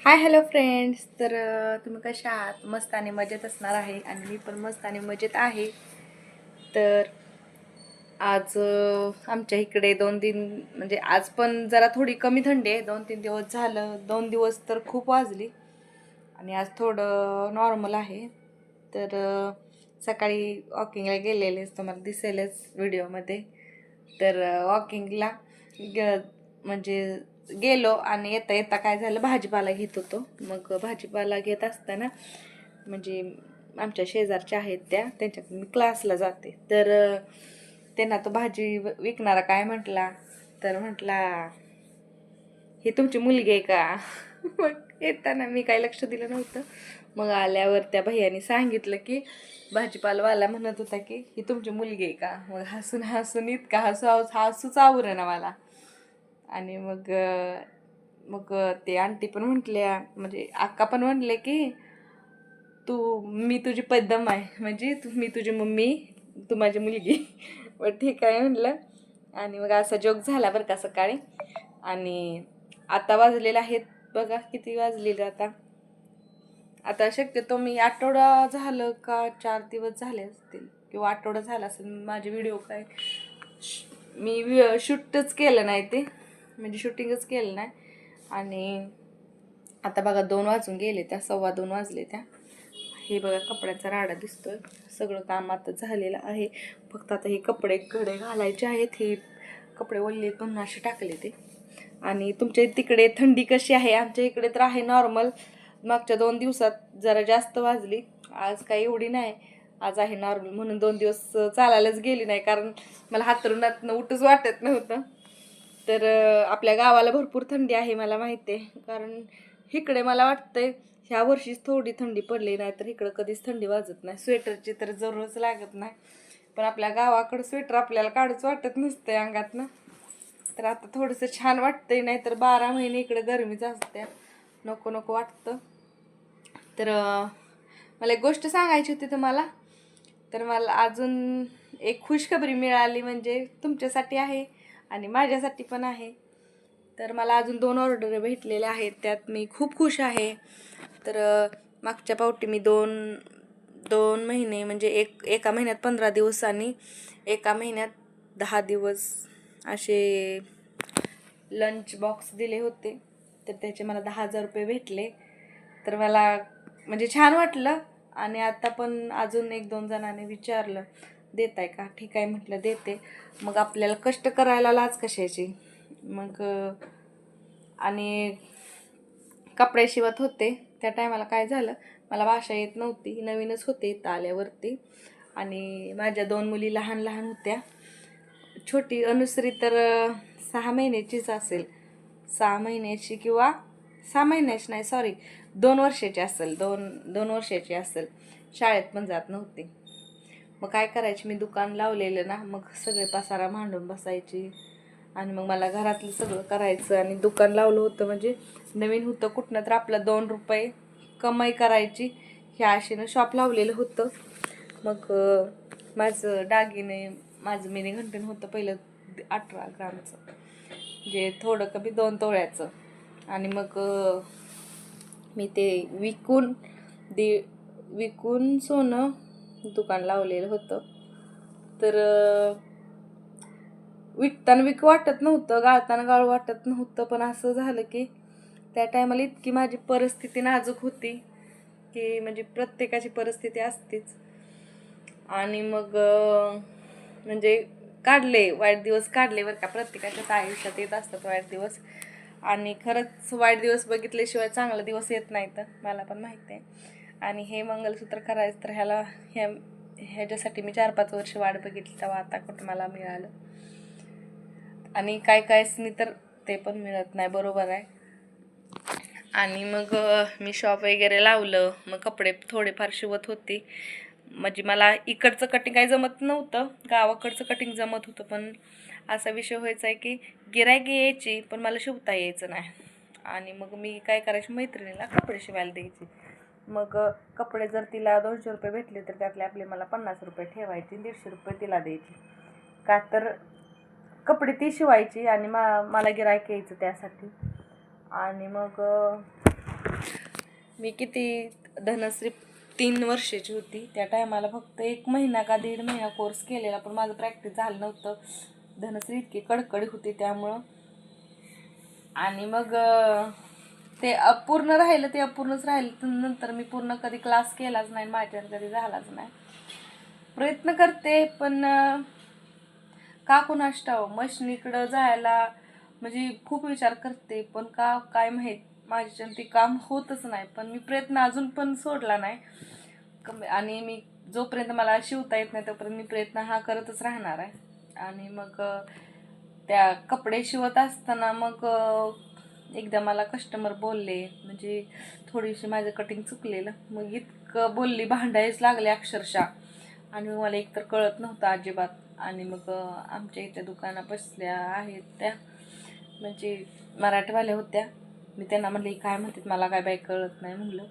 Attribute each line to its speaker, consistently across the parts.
Speaker 1: Hi hello friends. तर तुम्ही कशा आहात? मस्त आणि मजेत असणार आहे आणि मी पण मस्त आणि मजेत आहे. तर आज आमच्या इकडे 2-3 म्हणजे आज पण जरा थोडी कमी थंडी आहे. 2-3 दिवस झालं, 2 दिवस तर खूप वाजली आणि आज थोडं नॉर्मल आहे. तर सकाळी वॉकिंगला गेलेलेच तुम्हाला दिसेलच व्हिडिओमध्ये. तर वॉकिंगला म्हणजे गेलो आणि येता येता काय झालं, भाजीपाला घेत होतो. मग भाजीपाला घेत असताना म्हणजे आमच्या शेजारच्या आहेत त्यांच्याकडे मी क्लासला जाते. तर त्यांना तो भाजी विकणारा काय म्हटला, तर म्हटला ही तुमची मुलगी आहे का? मग येताना मी काही लक्ष दिलं नव्हतं. मग आल्यावर त्या भैयानी सांगितलं की भाजीपालवाला म्हणत होता की ही तुमची मुलगी आहे का? मग हसून हसून इतका हसूच आवरे ना मला. आणि मग मग ते आंटी पण म्हटल्या, म्हणजे अक्का पण म्हटले की मी तुझी पद्दम आहे, म्हणजे मी तुझी मम्मी, तू माझी मुलगी. मग ठीक आहे म्हटलं. आणि मग असा जोक झाला बरं का सकाळी. आणि आता वाजलेलं आहेत बघा, किती वाजलेलं आता शक्यतो मी आठवडा झालं का 4 दिवस झाले असतील किंवा आठवडा झाला असेल माझे व्हिडिओ काय मी शूटच केलं नाही, ते म्हणजे शूटिंगच केलं नाही. आणि आता बघा 2 वाजून गेले, 2:15 वाजले. हे बघा कपड्याचा राडा दिसतोय. सगळं काम आता झालेलं आहे, फक्त आता हे कपडे घडे घालायचे आहेत. हे कपडे ओले पण असे टाकले ते. आणि तुमच्या तिकडे थंडी कशी आहे? आमच्या इकडे तर आहे नॉर्मल. मागच्या 2 दिवसात जरा जास्त वाजली, आज काही एवढी नाही. आज आहे नॉर्मल. म्हणून 2 दिवस चालायलाच गेली नाही, कारण मला हातरुणातनं उठूच वाटत नव्हतं. तर आपल्या गावाला भरपूर थंडी आहे मला माहिती आहे, कारण इकडे मला वाटतंय ह्या वर्षीच थोडी थंडी पडली, नाही तर इकडं कधीच थंडी वाजत नाही. स्वेटरची तर जरूरच लागत नाही. पण आपल्या गावाकडं स्वेटर आपल्याला काढूच वाटत नसते अंगातनं. तर आता थोडंसं छान वाटतंय, नाही तर 12 महिने इकडे गरमीच असते, नको नको वाटतं. तर मला एक गोष्ट सांगायची होती तुम्हाला. तर मला अजून एक खुशखबरी मिळाली, म्हणजे तुमच्यासाठी आहे आणि माझ्यासाठी पण आहे. तर मला अजून 2 ऑर्डर भेटलेल्या आहेत, त्यात मी खूप खुश आहे. तर मागच्या पावटी मी 2 महिने म्हणजे एका महिन्यात 15 दिवस आणि एका महिन्यात 10 दिवस असे लंच बॉक्स दिले होते. तर त्याचे मला 10,000 रुपये भेटले. तर मला म्हणजे छान वाटलं. आणि आता पण अजून 1-2 जणांनी विचारलं देताय का? ठीक आहे म्हटलं देते. मग आपल्याला कष्ट करायला लाज कशाची. मग आणि कपडे शिवत होते त्या टायमाला काय झालं, मला भाषा येत नव्हती, नवीनच होते इथं आल्यावरती. आणि माझ्या 2 मुली लहान लहान होत्या. छोटी अनुश्री तर 6 महिन्याचीच असेल, 6 महिन्याची किंवा 6 महिन्याची नाही, सॉरी 2 वर्षाची असेल, 2 वर्षाची असेल. शाळेत पण जात नव्हती. मग काय करायची, मी दुकान लावलेलं ना, मग सगळे पसारा मांडून बसायची. आणि मग मला घरातलं सगळं करायचं. आणि दुकान लावलं होतं म्हणजे नवीन होतं, कुठनं तर आपलं 2 रुपये कमाई करायची ह्या आशेनं शॉप लावलेलं होतं. मग माझं दागिने, माझं मिनी घंटण होतं पहिलं 18 ग्रामचं, म्हणजे थोडं कमी 2 तोळ्याचं. आणि मग मी ते विकून सोनं दुकान लावलेलं होतं. तर विकताना वाटत नव्हतं, गाळताना गाळू वाटत नव्हतं. पण असं झालं की त्या टायमाला इतकी माझी परिस्थिती नाजूक होती की म्हणजे प्रत्येकाची परिस्थिती असतेच. आणि मग म्हणजे वाईट दिवस काढले बरं का. प्रत्येकाच्याच आयुष्यात येत असतात वाईट दिवस, आणि खरंच वाईट दिवस बघितल्याशिवाय चांगला दिवस येत नाही, तर मला पण माहिती आहे. आणि हे मंगलसूत्र करायचं तर ह्याच्यासाठी मी 4-5 वर्ष वाट बघितली, तेव्हा आता कुठं मला मिळालं. आणि कायसनी तर ते पण मिळत नाही, बरोबर आहे. आणि मग मी शॉप वगैरे लावलं. मग कपडे थोडेफार शिवत होती. म्हणजे मला इकडचं कटिंग काही जमत नव्हतं, गावाकडचं कटिंग जमत होतं. पण असा विषय व्हायचा आहे की गिरायकी यायची पण मला शिवता यायचं नाही. आणि मग मी काय करायची, मैत्रिणीला कपडे शिवायला द्यायची. मग कपडे जर तिला 200 रुपये भेटले तर त्यातले आपले मला 50 रुपये ठेवायचे, 150 रुपये तिला द्यायची. का तर कपडे ती शिवायची आणि मला गिरायक यायचं त्यासाठी. आणि मग मी किती धनश्री 3 वर्षाची होती त्या टायमाला फक्त 1 महिना का 1.5 महिना कोर्स केलेला, पण माझं प्रॅक्टिस झालं नव्हतं. धनश्री इतकी कडकडी होती त्यामुळं. आणि मग ते अपूर्ण राहिलं, ते अपूर्णच राहिलं. नंतर मी पूर्ण कधी क्लास केलाच नाही, माझ्यावर कधी झालाच नाही. प्रयत्न करते पण का कुणास ठाऊक मशनीकडं जायला म्हणजे खूप विचार करते, पण का काय माहीत माझ्याच्यानं ते काम होतच नाही. पण मी प्रयत्न अजून पण सोडला नाही. आणि मी जोपर्यंत मला शिवता येत नाही तोपर्यंत मी प्रयत्न हा करतच राहणार आहे. आणि मग त्या कपडे शिवत असताना मग एकदा मला कस्टमर बोलले, म्हणजे थोडीशी माझं कटिंग चुकलेलं, मग इतकं बोलली, भांडायच लागले अक्षरशः. आणि मला एकतर कळत नव्हतं अजिबात. आणि मग आमच्या इथल्या दुकानात बसल्या आहेत त्या, म्हणजे मराठवाल्या होत्या. मी त्यांना म्हणले काय म्हणतात मला काय बाई कळत नाही म्हणलं.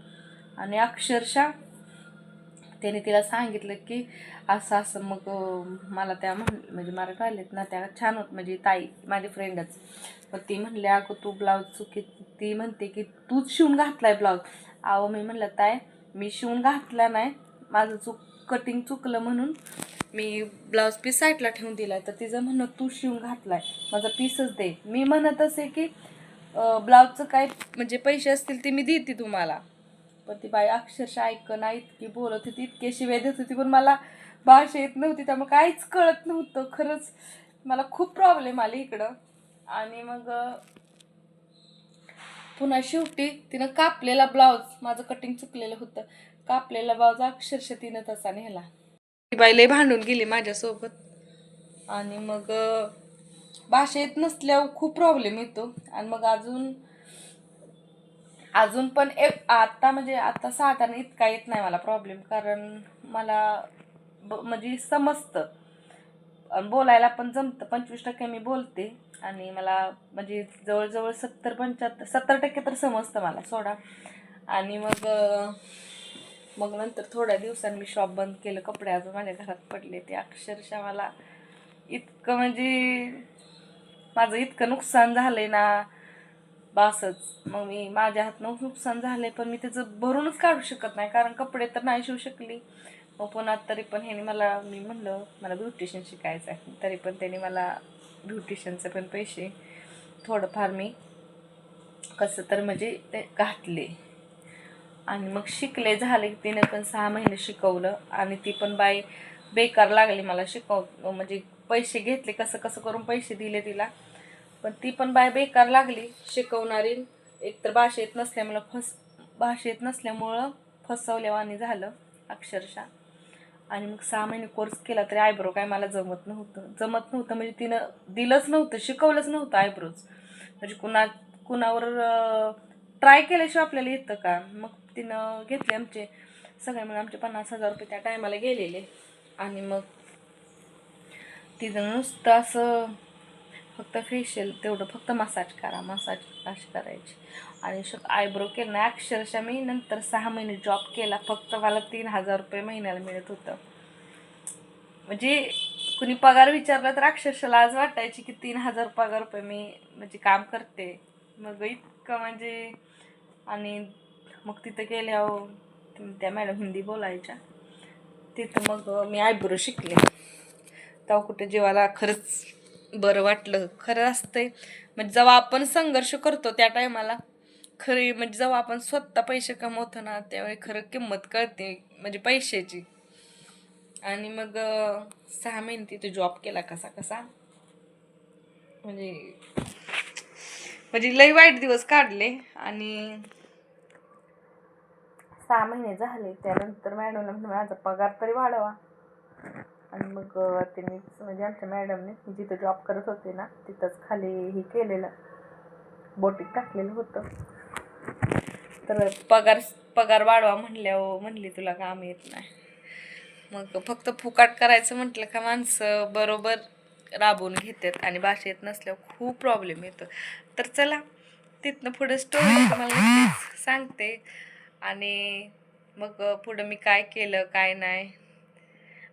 Speaker 1: आणि अक्षरशः त्याने तिला सांगितलं की असं असं. मग मला त्या म्हणजे मराठवाल्यात ना त्या छान होत, म्हणजे ताई माझी फ्रेंडच. मग ती म्हणली अगं तू ब्लाऊज ती म्हणते की तूच शिवून घातलाय ब्लाऊज. अहो मी म्हणलं ताई मी शिवून घातला नाही, माझं कटिंग चुकलं म्हणून मी ब्लाऊज पीस साईडला ठेवून दिलाय. तर तिचं म्हणणं तू शिवून घातलाय, माझा पीसच दे. मी म्हणत असे की ब्लाऊजचं काय म्हणजे पैसे असतील ते मी देते तुम्हाला. पण ती बाई अक्षरशः ऐकना इतकी बोलत होती, इतके शिव्या देत होती, पण मला भाषा येत नव्हती त्यामुळे काहीच कळत नव्हतं. खरंच मला खूप प्रॉब्लेम आले इकडं. आणि मग पुन्हा शेवटी तिनं कापलेला ब्लाऊज, माझं कटिंग चुकलेलं होतं, कापलेला ब्लाऊज अक्षरशः तिनं तसा नेला. ती बाई लय भांडून गेली माझ्यासोबत. आणि मग भाषा येत नसल्यावर खूप प्रॉब्लेम येतो. आणि मग अजून पण आता म्हणजे आता साधारण इतका येत नाही मला प्रॉब्लेम, कारण मला म्हणजे समजतं आणि बोलायला पण जमतं. 25% मी बोलते आणि मला म्हणजे जवळजवळ 70% तर समजतं मला सोडा. आणि मग नंतर थोड्या दिवसांनी मी शॉप बंद केलं. कपडे अजून माझ्या घरात पडले, ते अक्षरशः मला इतकं म्हणजे माझं इतकं नुकसान झालंय ना बासच. मग मी माझ्या हातनं नुकसान झालंय, पण मी त्याचं भरूनच काढू शकत नाही, कारण कपडे तर नाही शिवू शकली. मग पुन्हा तरी पण ह्याने मी म्हणलं मला ब्युटिशियन शिकायचं आहे, तरी पण त्याने मला ब्युटिशियनचे पण पैसे थोडंफार मी कसं तर म्हणजे ते घातले. आणि मग शिकले, झाले. तिने पण 6 महिने शिकवलं आणि ती पण बाई बेकार लागली मला म्हणजे पैसे घेतले, कसं कसं करून पैसे दिले तिला, पण ती पण बाई बेकार लागली शिकवणारी. एकतर भाषा येत नसल्यामुळं फसवल्यावानी झालं अक्षरशः. आणि मग 6 महिने कोर्स केला तरी आयब्रो काय मला जमत नव्हतं म्हणजे तिनं दिलंच नव्हतं, शिकवलंच नव्हतं आयब्रोज. म्हणजे कुणावर ट्राय केल्याशिवाय आपल्याला येतं का. मग तिनं घेतले आमचे सगळे मिळून आमचे 50,000 रुपये त्या टायमाला गेलेले. आणि मग तिथं नुसतं असं फक्त फेशियल तेवढं, फक्त मसाज अशी करायची. आणि आयब्रो केलं नाही अक्षरशः. मी नंतर 6 महिने जॉब केला, फक्त मला 3,000 रुपये महिन्याला मिळत होतं. म्हणजे कुणी पगार विचारला तर अक्षरशः लाज वाटायची की 3,000 पगार रुपये मी म्हणजे काम करते. मग इतकं म्हणजे. आणि मग तिथं गेल्यावर त्या मॅडम हिंदी बोलायच्या, तिथं मग मी आयब्रो शिकले. तेव्हा कुठे जीवाला खरंच बरं वाटलं. खरं असतंय म्हणजे जेव्हा आपण संघर्ष करतो त्या टायमाला खरी, म्हणजे जेव्हा आपण स्वतः पैसे कमवतो ना त्यावेळी खरं किंमत कळते म्हणजे पैशाची. आणि मग 6 महिने तिथे जॉब केला कसा म्हणजे लई वाईट दिवस काढले. आणि 6 महिने झाले त्यानंतर मॅडमला माझा पगार तरी वाढवा. आणि मग त्यांनी म्हणजे आमच्या मॅडमने जिथं जॉब करत होते ना तिथंच खाली हे केलेलं, बोटीत टाकलेलं होतं. तर पगार वाढवा म्हणली तुला काम येत नाही. मग फक्त फुकाट करायचं म्हटलं का माणसं बरोबर राबवून घेतात आणि भाषा येत नसल्यावर खूप प्रॉब्लेम येतो. तर चला तिथनं पुढे स्टोरी तुम्हाला सांगते. आणि मग पुढं मी काय केलं काय नाही.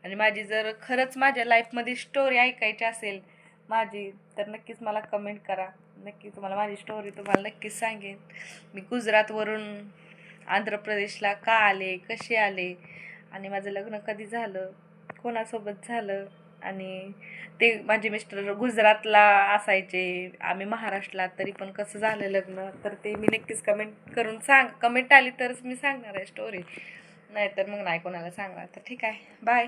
Speaker 1: आणि माझी जर खरंच माझ्या लाईफमध्ये स्टोरी ऐकायची असेल माझी तर नक्कीच मला कमेंट करा. नक्की तुम्हाला माझी स्टोरी तुम्हाला नक्कीच सांगेन. मी गुजरातवरून आंध्र प्रदेशला का आले, कसे आले आणि माझं लग्न कधी झालं, कोणासोबत झालं आणि ते माझे मिस्टर गुजरातला असायचे, आम्ही महाराष्ट्रात, तरी पण कसं झालं लग्न, तर ते मी नक्कीच कमेंट आली तरच मी सांगणार आहे स्टोरी, नाहीतर मग नाही कोणाला सांगणार. तर ठीक आहे, बाय.